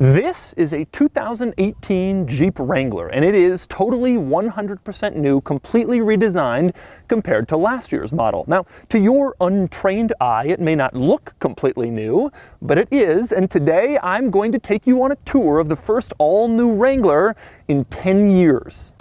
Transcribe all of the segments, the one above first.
This is a 2018 Jeep Wrangler, and it is totally 100% new, completely redesigned compared to last year's model. Now, to your untrained eye, it may not look completely new, but it is, and today I'm going to take you on a tour of the first all-new Wrangler in 10 years.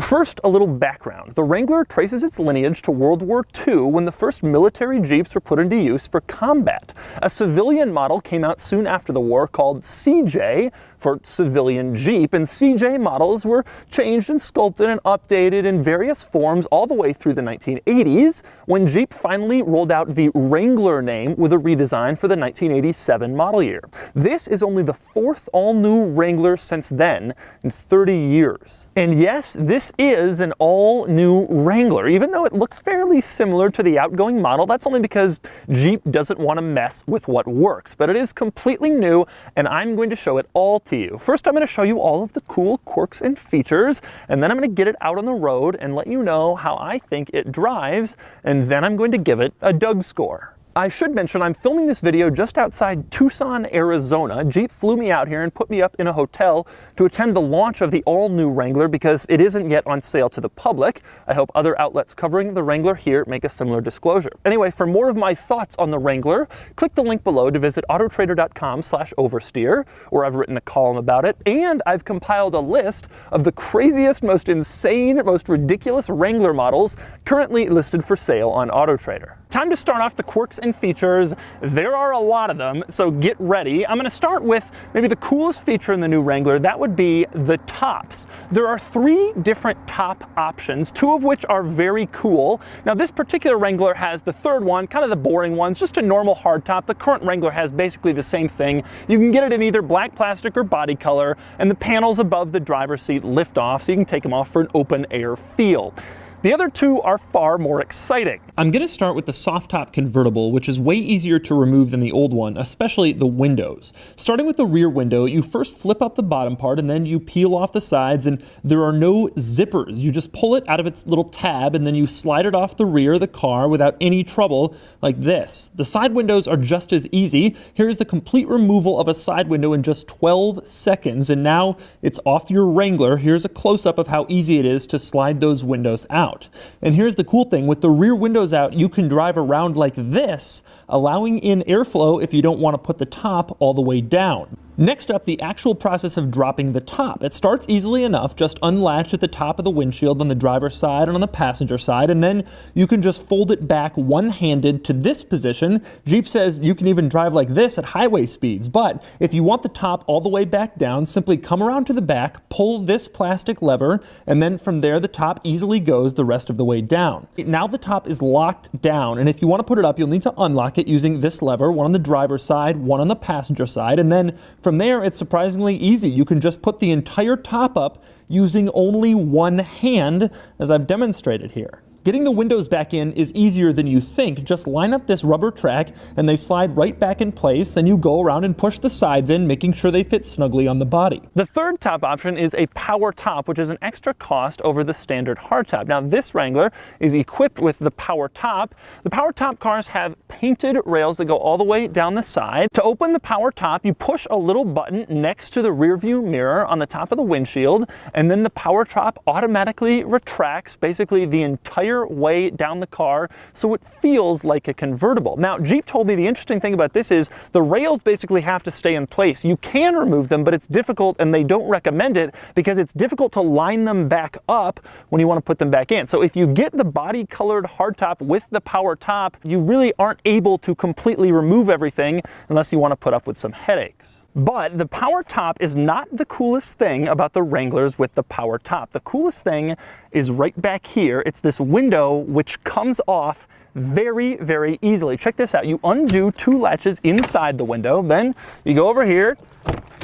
First, a little background. The Wrangler traces its lineage to World War II when the first military Jeeps were put into use for combat. A civilian model came out soon after the war called CJ for civilian Jeep, and CJ models were changed and sculpted and updated in various forms all the way through the 1980s when Jeep finally rolled out the Wrangler name with a redesign for the 1987 model year. This is only the fourth all-new Wrangler since then in 30 years. And yes, this is an all-new Wrangler. Even though it looks fairly similar to the outgoing model, that's only because Jeep doesn't want to mess with what works. But it is completely new, and I'm going to show it all to you. First, I'm going to show you all of the cool quirks and features, and then I'm going to get it out on the road and let you know how I think it drives, and then I'm going to give it a Doug score. I should mention I'm filming this video just outside Tucson, Arizona. Jeep flew me out here and put me up in a hotel to attend the launch of the all-new Wrangler because it isn't yet on sale to the public. I hope other outlets covering the Wrangler here make a similar disclosure. Anyway, for more of my thoughts on the Wrangler, click the link below to visit autotrader.com/oversteer, where I've written a column about it, and I've compiled a list of the craziest, most insane, most ridiculous Wrangler models currently listed for sale on AutoTrader. Time to start off the quirks and features. There are a lot of them, so get ready. I'm going to start with maybe the coolest feature in the new Wrangler. That would be the tops. There are 3 different top options, 2 of which are very cool. Now, this particular Wrangler has the third one, kind of the boring one, it's just a normal hardtop. The current Wrangler has basically the same thing. You can get it in either black plastic or body color, and the panels above the driver's seat lift off, so you can take them off for an open air feel. The other 2 are far more exciting. I'm going to start with the soft top convertible, which is way easier to remove than the old one, especially the windows. Starting with the rear window, you first flip up the bottom part and then you peel off the sides, and there are no zippers. You just pull it out of its little tab and then you slide it off the rear of the car without any trouble, like this. The side windows are just as easy. Here's the complete removal of a side window in just 12 seconds, and now it's off your Wrangler. Here's a close-up of how easy it is to slide those windows out. And here's the cool thing, with the rear windows out, you can drive around like this, allowing in airflow if you don't want to put the top all the way down. Next up, the actual process of dropping the top. It starts easily enough. Just unlatch at the top of the windshield on the driver's side and on the passenger side, and then you can just fold it back one-handed to this position. Jeep says you can even drive like this at highway speeds, but if you want the top all the way back down, simply come around to the back, pull this plastic lever, and then from there the top easily goes the rest of the way down. Now the top is locked down, and if you want to put it up, you'll need to unlock it using this lever, one on the driver's side, one on the passenger side, and then from there, it's surprisingly easy. You can just put the entire top up using only one hand, as I've demonstrated here. Getting the windows back in is easier than you think. Just line up this rubber track and they slide right back in place. Then you go around and push the sides in, making sure they fit snugly on the body. The third top option is a power top, which is an extra cost over the standard hardtop. Now, this Wrangler is equipped with the power top. The power top cars have painted rails that go all the way down the side. To open the power top, you push a little button next to the rear view mirror on the top of the windshield, and then the power top automatically retracts basically the entire way down the car, so it feels like a convertible. Now, Jeep told me the interesting thing about this is the rails basically have to stay in place. You can remove them, but it's difficult, and they don't recommend it because it's difficult to line them back up when you want to put them back in. So if you get the body-colored hardtop with the power top, you really aren't able to completely remove everything unless you want to put up with some headaches. But the power top is not the coolest thing about the Wranglers with the power top. The coolest thing is right back here. It's this window which comes off very, very easily. Check this out. You undo 2 latches inside the window, then you go over here,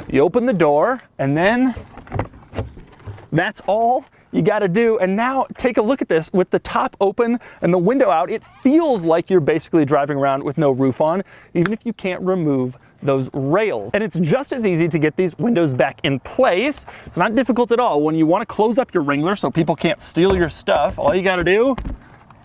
you open the door, and then that's all you got to do. And now take a look at this. With the top open and the window out, it feels like you're basically driving around with no roof on, even if you can't remove those rails. And it's just as easy to get these windows back in place. It's not difficult at all. When you want to close up your Wrangler so people can't steal your stuff, all you got to do,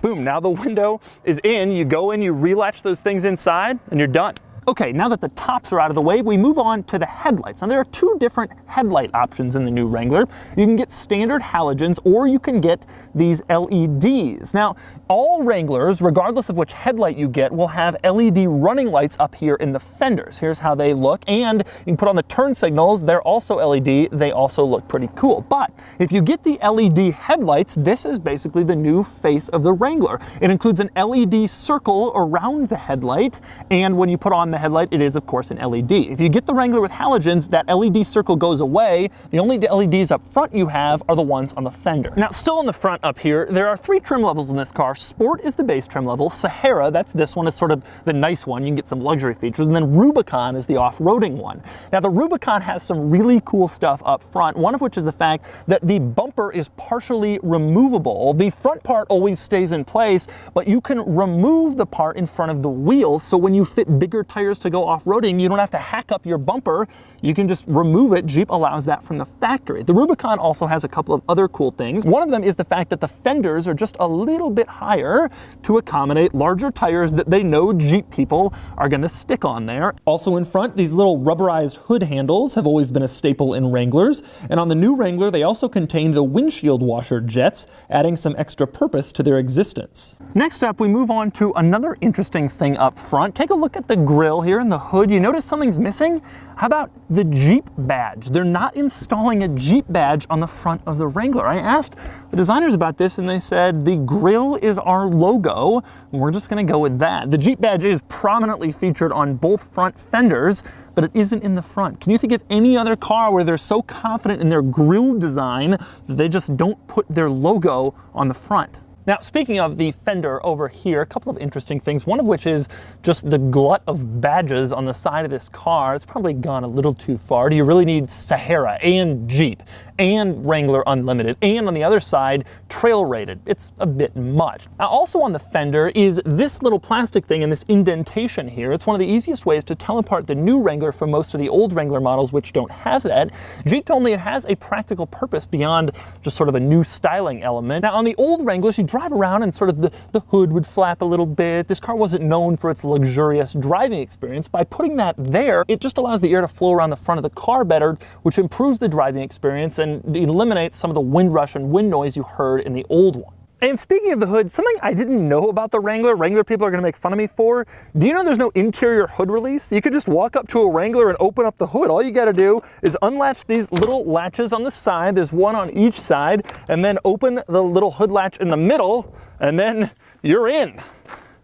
boom, now the window is in. You go in, you relatch those things inside, and you're done. Okay, now that the tops are out of the way, we move on to the headlights. Now there are two different headlight options in the new Wrangler. You can get standard halogens or you can get these LEDs. Now, all Wranglers, regardless of which headlight you get, will have LED running lights up here in the fenders. Here's how they look, and you can put on the turn signals. They're also LED. They also look pretty cool. But if you get the LED headlights, this is basically the new face of the Wrangler. It includes an LED circle around the headlight, and when you put on the headlight, it is of course an LED. If you get the Wrangler with halogens, that LED circle goes away. The only LEDs up front you have are the ones on the fender. Now, still in the front up here, there are three trim levels in this car. Sport is the base trim level. Sahara, that's this one, is sort of the nice one. You can get some luxury features. And then Rubicon is the off-roading one. Now, the Rubicon has some really cool stuff up front, one of which is the fact that the bumper is partially removable. The front part always stays in place, but you can remove the part in front of the wheels, so when you fit bigger tires to go off-roading, you don't have to hack up your bumper. You can just remove it. Jeep allows that from the factory. The Rubicon also has a couple of other cool things. One of them is the fact that the fenders are just a little bit higher to accommodate larger tires that they know Jeep people are going to stick on there. Also in front, these little rubberized hood handles have always been a staple in Wranglers, and on the new Wrangler they also contain the windshield washer jets, adding some extra purpose to their existence. Next up, we move on to another interesting thing up front. Take a look at the grille here in the hood. You notice something's missing? How about the Jeep badge? They're not installing a Jeep badge on the front of the Wrangler. I asked the designers about this and they said the grille is our logo, and we're just gonna go with that. The Jeep badge is prominently featured on both front fenders, but it isn't in the front. Can you think of any other car where they're so confident in their grille design that they just don't put their logo on the front? Now, speaking of the fender over here, a couple of interesting things, one of which is just the glut of badges on the side of this car. It's probably gone a little too far. Do you really need Sahara and Jeep and Wrangler Unlimited and on the other side, Trail Rated? It's a bit much. Now, also on the fender is this little plastic thing and this indentation here. It's one of the easiest ways to tell apart the new Wrangler from most of the old Wrangler models which don't have that. Jeep told me it has a practical purpose beyond just sort of a new styling element. Now, on the old Wranglers, you drive around and sort of the hood would flap a little bit. This car wasn't known for its luxurious driving experience. By putting that there, it just allows the air to flow around the front of the car better, which improves the driving experience and eliminates some of the wind rush and wind noise you heard in the old one. And speaking of the hood, something I didn't know about the Wrangler people are going to make fun of me for. Do you know there's no interior hood release? You could just walk up to a Wrangler and open up the hood. All you got to do is unlatch these little latches on the side. There's one on each side, and then open the little hood latch in the middle, and then you're in.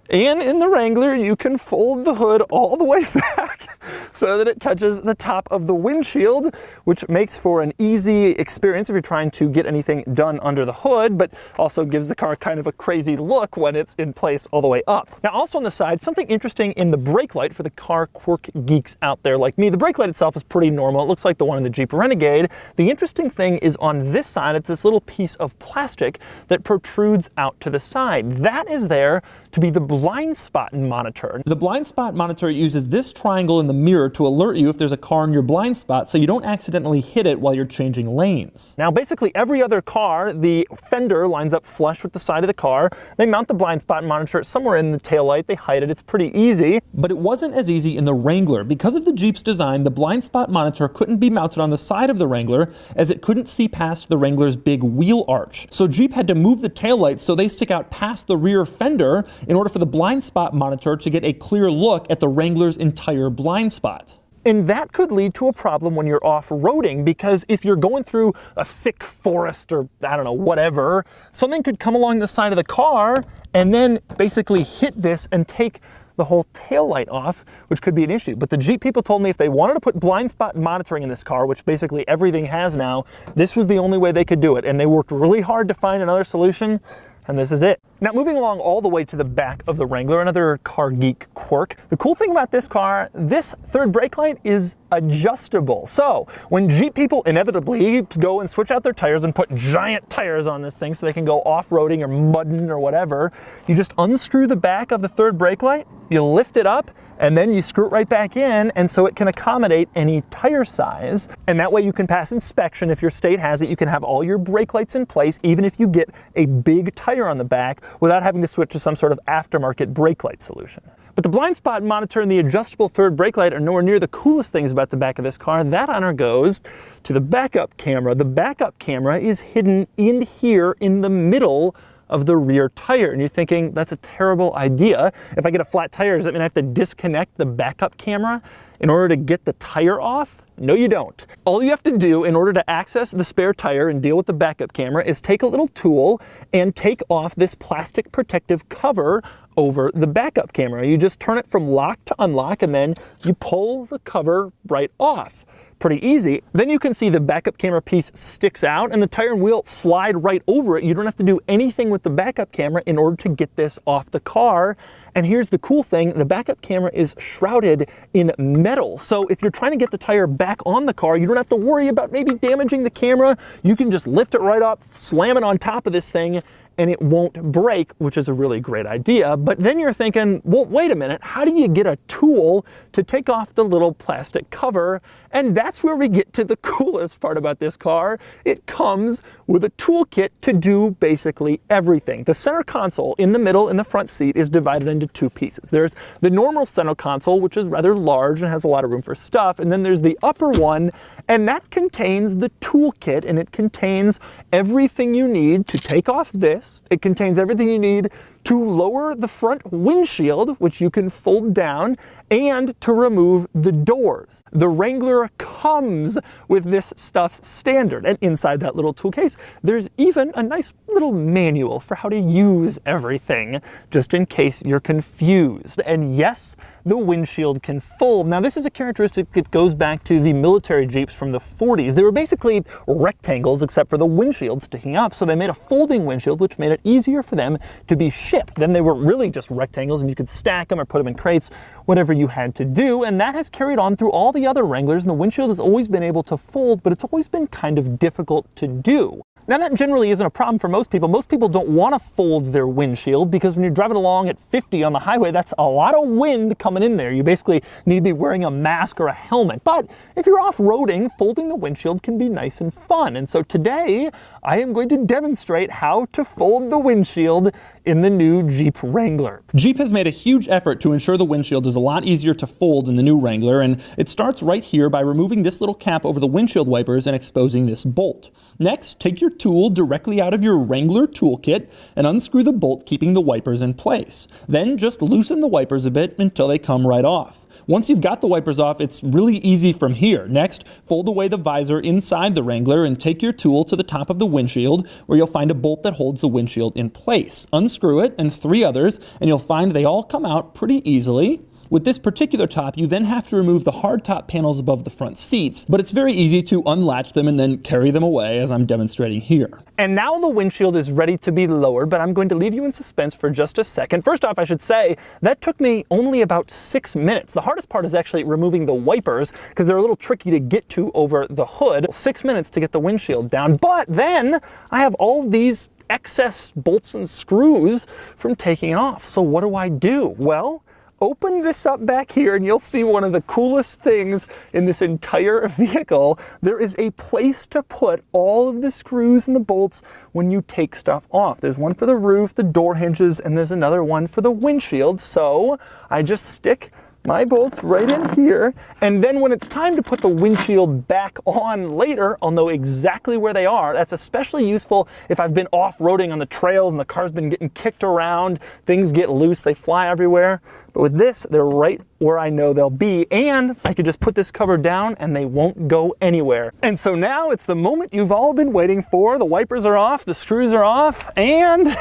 And in the Wrangler, you can fold the hood all the way back so that it touches the top of the windshield, which makes for an easy experience if you're trying to get anything done under the hood, but also gives the car kind of a crazy look when it's in place all the way up. Now, also on the side, something interesting in the brake light for the car quirk geeks out there like me. The brake light itself is pretty normal. It looks like the one in the Jeep Renegade. The interesting thing is on this side, it's this little piece of plastic that protrudes out to the side. That is there to be the blind spot monitor. The blind spot monitor uses this triangle in the mirror to alert you if there's a car in your blind spot so you don't accidentally hit it while you're changing lanes. Now, basically every other car, the fender lines up flush with the side of the car. They mount the blind spot monitor somewhere in the taillight. They hide it. It's pretty easy. But it wasn't as easy in the Wrangler. Because of the Jeep's design, the blind spot monitor couldn't be mounted on the side of the Wrangler as it couldn't see past the Wrangler's big wheel arch. So Jeep had to move the taillights so they stick out past the rear fender in order for the blind spot monitor to get a clear look at the Wrangler's entire blind spot. And that could lead to a problem when you're off-roading, because if you're going through a thick forest or, I don't know, whatever, something could come along the side of the car and then basically hit this and take the whole tail light off, which could be an issue. But the Jeep people told me if they wanted to put blind spot monitoring in this car, which basically everything has now, this was the only way they could do it. And they worked really hard to find another solution, and this is it. Now, moving along all the way to the back of the Wrangler, another car geek quirk. The cool thing about this car, this third brake light is adjustable. So when Jeep people inevitably go and switch out their tires and put giant tires on this thing so they can go off-roading or mudding or whatever, you just unscrew the back of the third brake light, you lift it up, and then you screw it right back in, and so it can accommodate any tire size. And that way you can pass inspection. If your state has it, you can have all your brake lights in place, even if you get a big tire on the back, without having to switch to some sort of aftermarket brake light solution. But the blind spot monitor and the adjustable third brake light are nowhere near the coolest things about the back of this car. That honor goes to the backup camera. The backup camera is hidden in here in the middle of the rear tire. And you're thinking, that's a terrible idea. If I get a flat tire, does that mean I have to disconnect the backup camera in order to get the tire off? No, you don't. All you have to do in order to access the spare tire and deal with the backup camera is take a little tool and take off this plastic protective cover over the backup camera. You just turn it from lock to unlock, and then you pull the cover right off. Pretty easy. Then you can see the backup camera piece sticks out and the tire and wheel slide right over it. You don't have to do anything with the backup camera in order to get this off the car. And here's the cool thing, the backup camera is shrouded in metal. So if you're trying to get the tire back on the car, you don't have to worry about maybe damaging the camera. You can just lift it right up, slam it on top of this thing, and it won't break, which is a really great idea. But then you're thinking, well, wait a minute, how do you get a tool to take off the little plastic cover? And that's where we get to the coolest part about this car. It comes with a toolkit to do basically everything. The center console in the middle in the front seat is divided into two pieces. There's the normal center console, which is rather large and has a lot of room for stuff. And then there's the upper one, and that contains the toolkit, and it contains everything you need to take off this. It contains everything you need to lower the front windshield, which you can fold down, and to remove the doors. The Wrangler comes with this stuff standard, and inside that little tool case, there's even a nice little manual for how to use everything, just in case you're confused. And yes, the windshield can fold. Now, this is a characteristic that goes back to the military Jeeps from the 40s. They were basically rectangles except for the windshield sticking up, so they made a folding windshield, which made it easier for them to be shipped. Then they were really just rectangles, and you could stack them or put them in crates, whatever you had to do, and that has carried on through all the other Wranglers, and the windshield has always been able to fold, but it's always been kind of difficult to do. Now, that generally isn't a problem for most people. Most people don't want to fold their windshield because when you're driving along at 50 on the highway, that's a lot of wind coming in there. You basically need to be wearing a mask or a helmet. But if you're off-roading, folding the windshield can be nice and fun. And so today, I am going to demonstrate how to fold the windshield in the new Jeep Wrangler. Jeep has made a huge effort to ensure the windshield is a lot easier to fold in the new Wrangler, and it starts right here by removing this little cap over the windshield wipers and exposing this bolt. Next, take your tool directly out of your Wrangler toolkit and unscrew the bolt keeping the wipers in place. Then just loosen the wipers a bit until they come right off. Once you've got the wipers off, it's really easy from here. Next, fold away the visor inside the Wrangler and take your tool to the top of the windshield where you'll find a bolt that holds the windshield in place. Unscrew it and 3 others, and you'll find they all come out pretty easily. With this particular top, you then have to remove the hard top panels above the front seats, but it's very easy to unlatch them and then carry them away as I'm demonstrating here. And now the windshield is ready to be lowered, but I'm going to leave you in suspense for just a second. First off, I should say, that took me only about 6 minutes. The hardest part is actually removing the wipers because they're a little tricky to get to over the hood. 6 minutes to get the windshield down, but then I have all these excess bolts and screws from taking it off. So what do I do? Well, open this up back here and you'll see one of the coolest things in this entire vehicle. There is a place to put all of the screws and the bolts when you take stuff off. There's one for the roof, the door hinges, and there's another one for the windshield. So I just stick my bolts right in here, and then when it's time to put the windshield back on later, I'll know exactly where they are. That's especially useful if I've been off-roading on the trails and the car's been getting kicked around, things get loose, they fly everywhere. But with this, they're right where I know they'll be, and I could just put this cover down and they won't go anywhere. And so now it's the moment you've all been waiting for. The wipers are off, the screws are off, and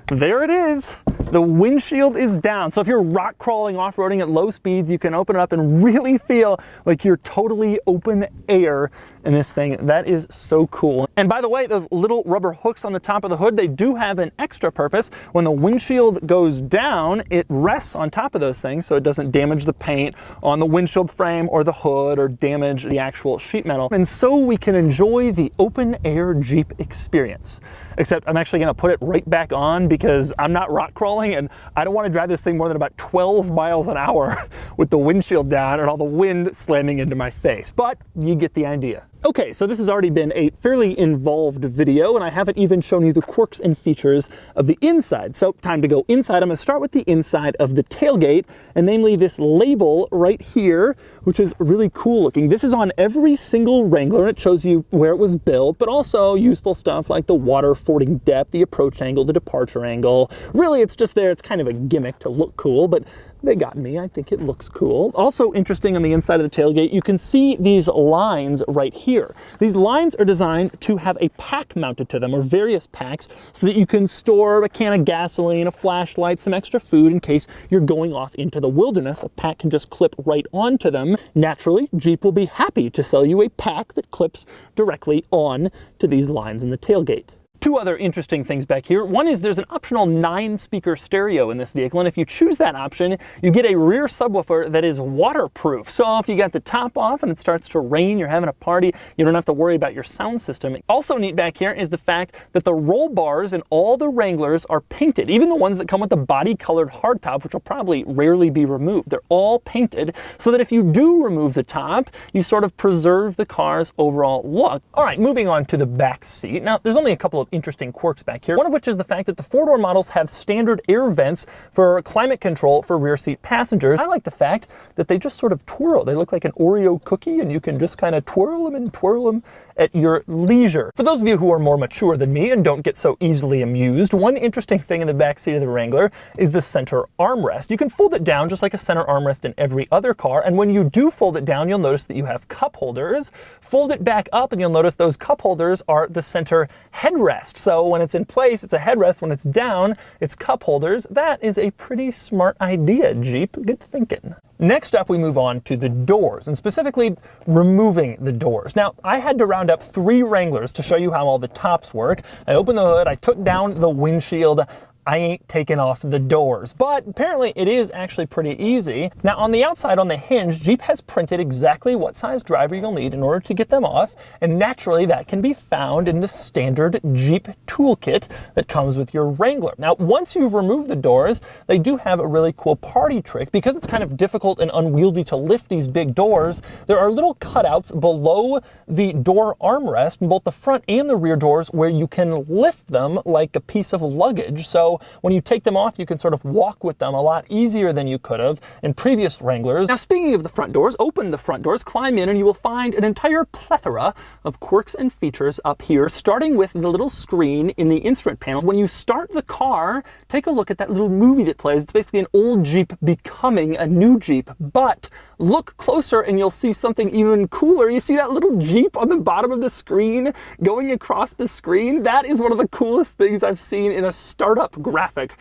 there it is. The windshield is down. So if you're rock crawling off-roading at low speeds, you can open it up and really feel like you're totally open air in this thing. That is so cool. And by the way, those little rubber hooks on the top of the hood, they do have an extra purpose. When the windshield goes down, it rests on top of those things so it doesn't damage the paint on the windshield frame or the hood or damage the actual sheet metal. And so we can enjoy the open air Jeep experience. Except I'm actually gonna put it right back on because I'm not rock crawling and I don't wanna drive this thing more than about 12 miles an hour with the windshield down and all the wind slamming into my face. But you get the idea. Okay, so this has already been a fairly involved video, and I haven't even shown you the quirks and features of the inside. So time to go inside. I'm going to start with the inside of the tailgate, and namely this label right here, which is really cool looking. This is on every single Wrangler, and it shows you where it was built, but also useful stuff like the water fording depth, the approach angle, the departure angle. Really, it's just there. It's kind of a gimmick to look cool, but they got me. I think it looks cool. Also interesting on the inside of the tailgate, you can see these lines right here. These lines are designed to have a pack mounted to them, or various packs, so that you can store a can of gasoline, a flashlight, some extra food in case you're going off into the wilderness. A pack can just clip right onto them. Naturally, Jeep will be happy to sell you a pack that clips directly on to these lines in the tailgate. Two other interesting things back here. One is there's an optional 9-speaker stereo in this vehicle, and if you choose that option, you get a rear subwoofer that is waterproof. So if you got the top off and it starts to rain, you're having a party, you don't have to worry about your sound system. Also neat back here is the fact that the roll bars in all the Wranglers are painted, even the ones that come with the body-colored hardtop, which will probably rarely be removed. They're all painted so that if you do remove the top, you sort of preserve the car's overall look. All right, moving on to the back seat. Now, there's only a couple of interesting quirks back here, one of which is the fact that the four-door models have standard air vents for climate control for rear seat passengers. I like the fact that they just sort of twirl. They look like an Oreo cookie, and you can just kind of twirl them at your leisure. For those of you who are more mature than me and don't get so easily amused, one interesting thing in the back seat of the Wrangler is the center armrest. You can fold it down just like a center armrest in every other car, and when you do fold it down, you'll notice that you have cup holders. Fold it back up and you'll notice those cup holders are the center headrest. So when it's in place, it's a headrest. When it's down, it's cup holders. That is a pretty smart idea, Jeep. Good thinking. Next up, we move on to the doors, and specifically removing the doors. Now, I had to round up 3 Wranglers to show you how all the tops work. I opened the hood, I took down the windshield. I ain't taking off the doors, but apparently it is actually pretty easy. Now on the outside on the hinge, Jeep has printed exactly what size driver you'll need in order to get them off, and naturally that can be found in the standard Jeep toolkit that comes with your Wrangler. Now once you've removed the doors, they do have a really cool party trick. Because it's kind of difficult and unwieldy to lift these big doors, there are little cutouts below the door armrest in both the front and the rear doors where you can lift them like a piece of luggage. So when you take them off, you can sort of walk with them a lot easier than you could have in previous Wranglers. Now, speaking of the front doors, open the front doors, climb in, and you will find an entire plethora of quirks and features up here, starting with the little screen in the instrument panel. When you start the car, take a look at that little movie that plays. It's basically an old Jeep becoming a new Jeep, but look closer and you'll see something even cooler. You see that little Jeep on the bottom of the screen going across the screen? That is one of the coolest things I've seen in a startup graphic.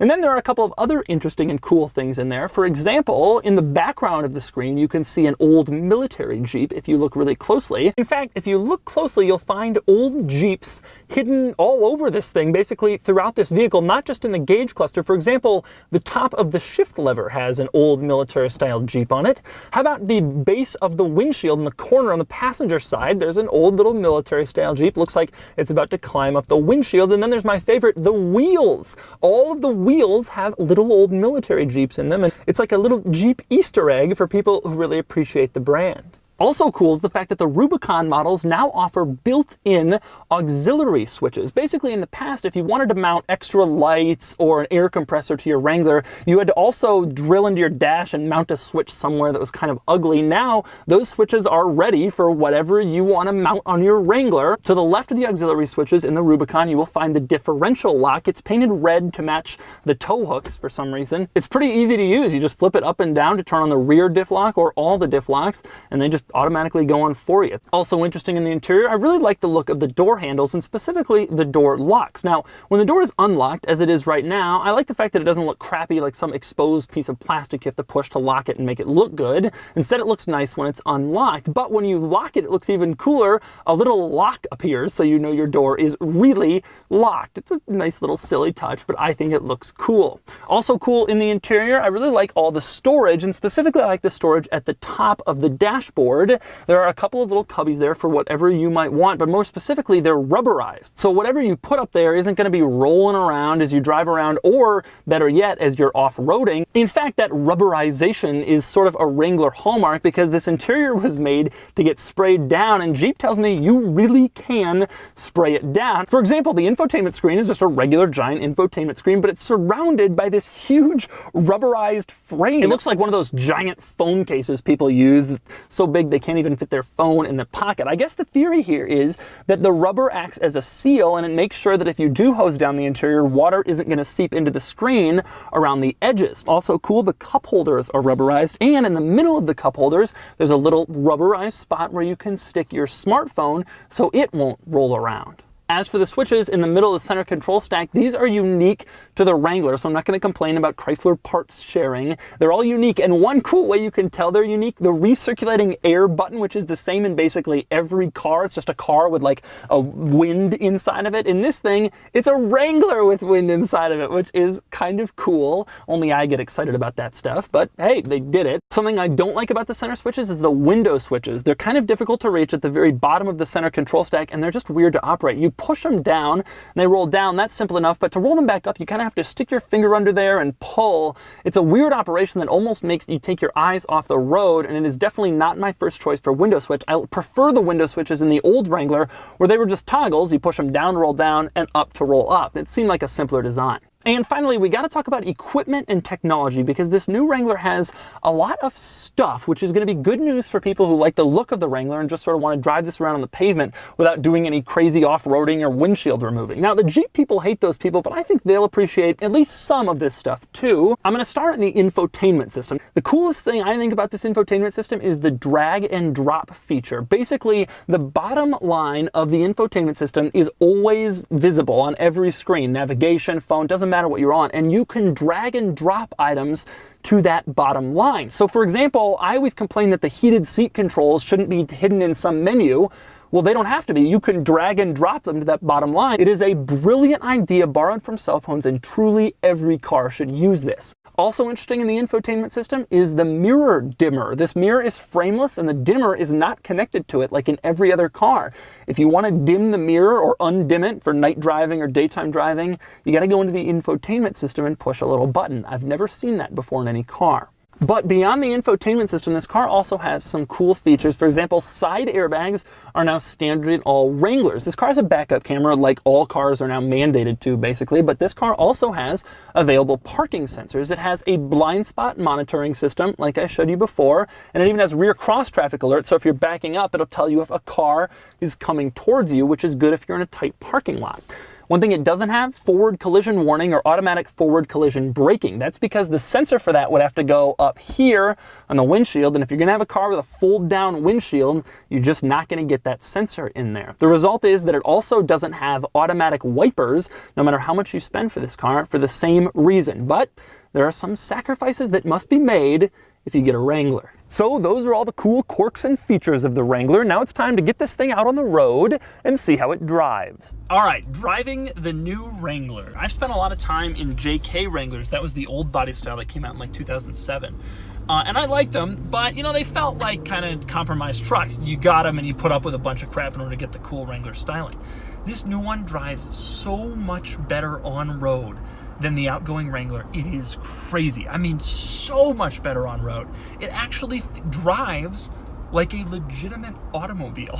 And then there are a couple of other interesting and cool things in there. For example, in the background of the screen, you can see an old military Jeep if you look really closely. In fact, if you look closely, you'll find old Jeeps hidden all over this thing, basically throughout this vehicle, not just in the gauge cluster. For example, the top of the shift lever has an old military-style Jeep on it. How about the base of the windshield in the corner on the passenger side? There's an old little military-style Jeep. Looks like it's about to climb up the windshield. And then there's my favorite, the wheels. All of the wheels have little old military Jeeps in them, and it's like a little Jeep Easter egg for people who really appreciate the brand. Also cool is the fact that the Rubicon models now offer built-in auxiliary switches. Basically, in the past, if you wanted to mount extra lights or an air compressor to your Wrangler, you had to also drill into your dash and mount a switch somewhere that was kind of ugly. Now, those switches are ready for whatever you want to mount on your Wrangler. To the left of the auxiliary switches in the Rubicon, you will find the differential lock. It's painted red to match the tow hooks for some reason. It's pretty easy to use. You just flip it up and down to turn on the rear diff lock or all the diff locks, and they just automatically go on for you. Also interesting in the interior, I really like the look of the door handles and specifically the door locks. Now, when the door is unlocked, as it is right now, I like the fact that it doesn't look crappy like some exposed piece of plastic you have to push to lock it and make it look good. Instead, it looks nice when it's unlocked. But when you lock it, it looks even cooler. A little lock appears so you know your door is really locked. It's a nice little silly touch, but I think it looks cool. Also cool in the interior, I really like all the storage, and specifically I like the storage at the top of the dashboard. board. There are a couple of little cubbies there for whatever you might want, but more specifically, they're rubberized. So whatever you put up there isn't going to be rolling around as you drive around, or better yet, as you're off-roading. In fact, that rubberization is sort of a Wrangler hallmark, because this interior was made to get sprayed down, and Jeep tells me you really can spray it down. For example, the infotainment screen is just a regular giant infotainment screen, but it's surrounded by this huge rubberized frame. It looks like one of those giant phone cases people use, so big they can't even fit their phone in the pocket. I guess the theory here is that the rubber acts as a seal, and it makes sure that if you do hose down the interior, water isn't going to seep into the screen around the edges. Also cool, the cup holders are rubberized, and in the middle of the cup holders, there's a little rubberized spot where you can stick your smartphone so it won't roll around. As for the switches in the middle of the center control stack, these are unique to the Wrangler, so I'm not going to complain about Chrysler parts sharing. They're all unique, and one cool way you can tell they're unique, the recirculating air button, which is the same in basically every car. It's just a car with like a wind inside of it. In this thing, it's a Wrangler with wind inside of it, which is kind of cool. Only I get excited about that stuff, but hey, they did it. Something I don't like about the center switches is the window switches. They're kind of difficult to reach at the very bottom of the center control stack, and they're just weird to operate. You push them down and they roll down, that's simple enough, but to roll them back up, you kind of have to stick your finger under there and pull. It's a weird operation that almost makes you take your eyes off the road, and it is definitely not my first choice for window switch. I prefer the window switches in the old Wrangler, where they were just toggles. You push them down to roll down and up to roll up. It seemed like a simpler design. And finally, we got to talk about equipment and technology, because this new Wrangler has a lot of stuff, which is going to be good news for people who like the look of the Wrangler and just sort of want to drive this around on the pavement without doing any crazy off-roading or windshield removing. Now, the Jeep people hate those people, but I think they'll appreciate at least some of this stuff too. I'm going to start in the infotainment system. The coolest thing I think about this infotainment system is the drag and drop feature. Basically, the bottom line of the infotainment system is always visible on every screen. Navigation, phone, doesn't matter what you're on, and you can drag and drop items to that bottom line. So for example, I always complain that the heated seat controls shouldn't be hidden in some menu. Well, they don't have to be. You can drag and drop them to that bottom line. It is a brilliant idea borrowed from cell phones, and truly every car should use this. Also interesting in the infotainment system is the mirror dimmer. This mirror is frameless, and the dimmer is not connected to it like in every other car. If you want to dim the mirror or undim it for night driving or daytime driving, you got to go into the infotainment system and push a little button. I've never seen that before in any car. But beyond the infotainment system, this car also has some cool features. For example, side airbags are now standard in all Wranglers. This car has a backup camera, like all cars are now mandated to, basically, but this car also has available parking sensors. It has a blind spot monitoring system, like I showed you before, and it even has rear cross traffic alert, so if you're backing up, it'll tell you if a car is coming towards you, which is good if you're in a tight parking lot. One thing it doesn't have, forward collision warning or automatic forward collision braking. That's because the sensor for that would have to go up here on the windshield, and if you're gonna have a car with a fold down windshield, you're just not gonna get that sensor in there. The result is that it also doesn't have automatic wipers, no matter how much you spend for this car, for the same reason. But there are some sacrifices that must be made if you get a Wrangler. So those are all the cool quirks and features of the Wrangler. Now it's time to get this thing out on the road and see how it drives. All right, driving the new Wrangler. I've spent a lot of time in JK Wranglers. That was the old body style that came out in like 2007. And I liked them, but you know, they felt like kind of compromised trucks. You got them and you put up with a bunch of crap in order to get the cool Wrangler styling. This new one drives so much better on road than the outgoing Wrangler. It is crazy. I mean, so much better on road. It actually drives like a legitimate automobile,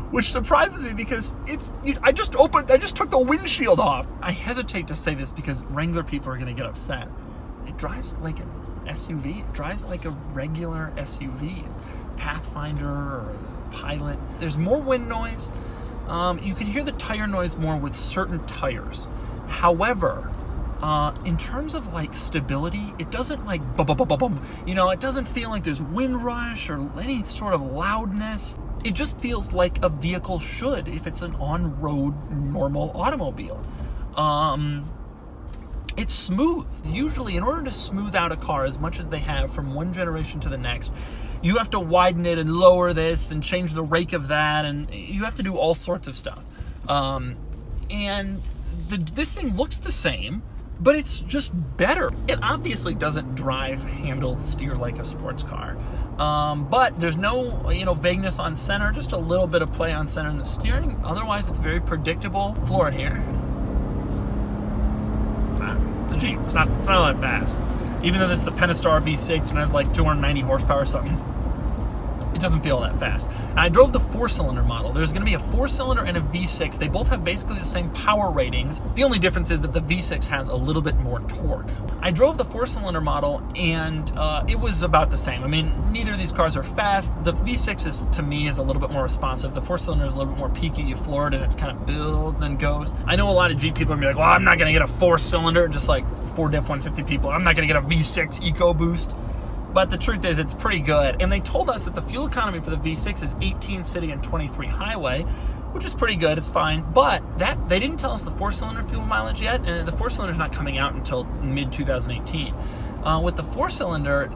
which surprises me because I just took the windshield off. I hesitate to say this because Wrangler people are gonna get upset. It drives like an SUV. It drives like a regular SUV, Pathfinder or Pilot. There's more wind noise. You can hear the tire noise more with certain tires. However, in terms of like stability, it doesn't like bum, bum, bum, bum, bum. You know, it doesn't feel like there's wind rush or any sort of loudness. It just feels like a vehicle should if it's an on-road normal automobile. It's smooth. Usually, in order to smooth out a car as much as they have from one generation to the next, you have to widen it and lower this and change the rake of that, and you have to do all sorts of stuff. This thing looks the same, but it's just better. It obviously doesn't drive, handle, steer like a sports car, But there's no, vagueness on center, just a little bit of play on center in the steering. Otherwise, it's very predictable. Floor it here. It's a Jeep. It's not all that fast. Even though this is the Pentastar V6 and has like 290 horsepower or something, it doesn't feel that fast. And I drove the 4-cylinder model. There's going to be a 4-cylinder and a V6. They both have basically the same power ratings. The only difference is that the V6 has a little bit more torque. I drove the 4-cylinder model, and it was about the same. I mean, neither of these cars are fast. The V6 to me, is a little bit more responsive. The 4-cylinder is a little bit more peaky. You floor it, and it's kind of build and then goes. I know a lot of Jeep people are going to be like, well, I'm not going to get a 4-cylinder, just like Ford F-150 people. I'm not going to get a V6 EcoBoost. But the truth is, it's pretty good. And they told us that the fuel economy for the V6 is 18 city and 23 highway, which is pretty good. It's fine. But they didn't tell us the 4-cylinder fuel mileage yet, and the 4-cylinder is not coming out until mid-2018. With the 4-cylinder,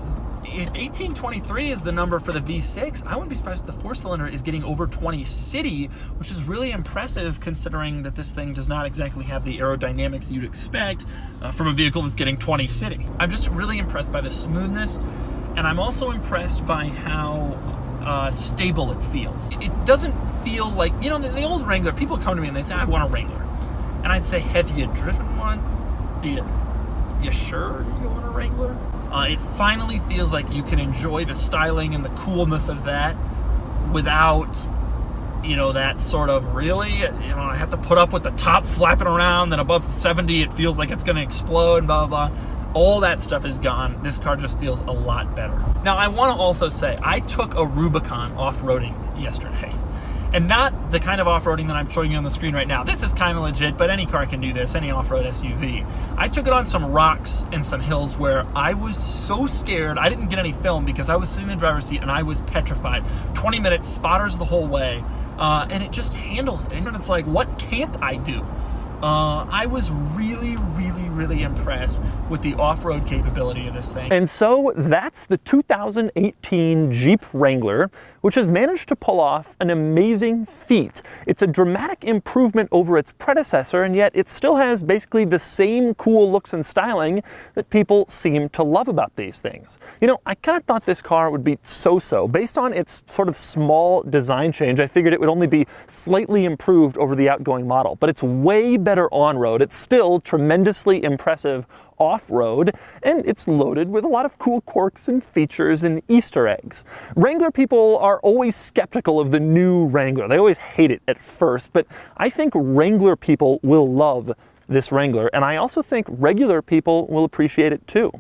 if 1823 is the number for the V6, I wouldn't be surprised if the 4-cylinder is getting over 20 city, which is really impressive considering that this thing does not exactly have the aerodynamics you'd expect from a vehicle that's getting 20 city. I'm just really impressed by the smoothness, and I'm also impressed by how stable it feels. It doesn't feel like, the old Wrangler, people come to me and they say, I want a Wrangler. And I'd say, have you driven one? You sure you want a Wrangler? It finally feels like you can enjoy the styling and the coolness of that without, that sort of really, I have to put up with the top flapping around, then above 70 it feels like it's going to explode, blah, blah, blah. All that stuff is gone. This car just feels a lot better. Now, I want to also say, I took a Rubicon off-roading yesterday. And not the kind of off-roading that I'm showing you on the screen right now. This is kind of legit, but any car can do this, any off-road SUV. I took it on some rocks and some hills where I was so scared. I didn't get any film because I was sitting in the driver's seat and I was petrified. 20 minutes, spotters the whole way, and it just handles it. And it's like, what can't I do? I was really, really, really impressed with the off-road capability of this thing. And so that's the 2018 Jeep Wrangler, which has managed to pull off an amazing feat. It's a dramatic improvement over its predecessor, and yet it still has basically the same cool looks and styling that people seem to love about these things. I kind of thought this car would be so-so. Based on its sort of small design change, I figured it would only be slightly improved over the outgoing model, but it's way better on-road. It's still tremendously impressive off-road, and it's loaded with a lot of cool quirks and features and Easter eggs. Wrangler people are always skeptical of the new Wrangler. They always hate it at first, but I think Wrangler people will love this Wrangler, and I also think regular people will appreciate it too.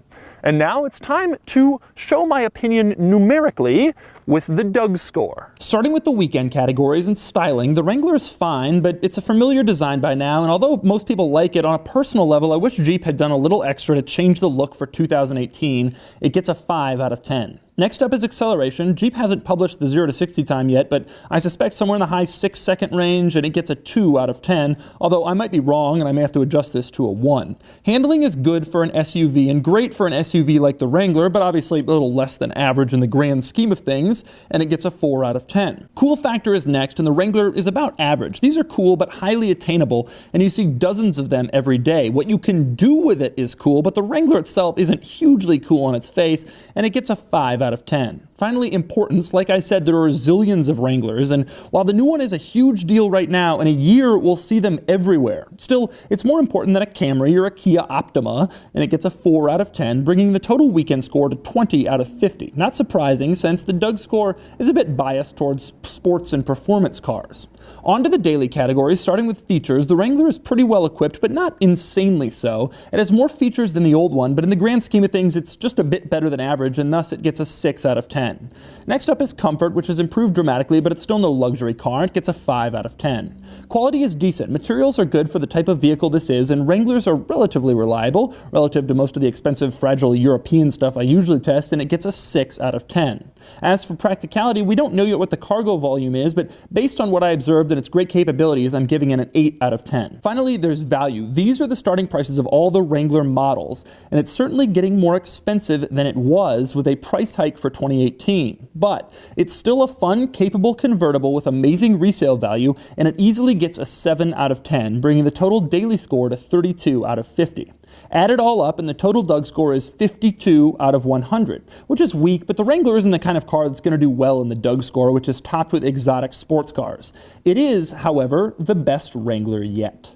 And now it's time to show my opinion numerically with the Doug score. Starting with the weekend categories and styling, the Wrangler is fine, but it's a familiar design by now, and although most people like it, on a personal level, I wish Jeep had done a little extra to change the look for 2018. It gets a 5 out of 10. Next up is acceleration. Jeep hasn't published the 0 to 60 time yet, but I suspect somewhere in the high 6-second range, and it gets a 2 out of 10, although I might be wrong and I may have to adjust this to a 1. Handling is good for an SUV and great for an SUV like the Wrangler, but obviously a little less than average in the grand scheme of things, and it gets a 4 out of 10. Cool factor is next, and the Wrangler is about average. These are cool but highly attainable, and you see dozens of them every day. What you can do with it is cool, but the Wrangler itself isn't hugely cool on its face, and it gets a 5 out of 10. Finally, importance. Like I said, there are zillions of Wranglers, and while the new one is a huge deal right now, in a year we'll see them everywhere. Still, it's more important than a Camry or a Kia Optima, and it gets a 4 out of 10, bringing the total weekend score to 20 out of 50. Not surprising, since the Doug score is a bit biased towards sports and performance cars. On to the daily categories, starting with features. The Wrangler is pretty well equipped, but not insanely so. It has more features than the old one, but in the grand scheme of things, it's just a bit better than average, and thus it gets a 6 out of 10. Next up is comfort, which has improved dramatically, but it's still no luxury car. It gets a 5 out of 10. Quality is decent. Materials are good for the type of vehicle this is, and Wranglers are relatively reliable, relative to most of the expensive, fragile European stuff I usually test, and it gets a 6 out of 10. As for practicality, we don't know yet what the cargo volume is, but based on what I observed and its great capabilities, I'm giving it an 8 out of 10. Finally, there's value. These are the starting prices of all the Wrangler models, and it's certainly getting more expensive than it was with a price hike for 2018. But it's still a fun, capable convertible with amazing resale value, and it easily gets a 7 out of 10, bringing the total daily score to 32 out of 50. Add it all up and the total Doug score is 52 out of 100, which is weak, but the Wrangler isn't the kind of car that's going to do well in the Doug score, which is topped with exotic sports cars. It is, however, the best Wrangler yet.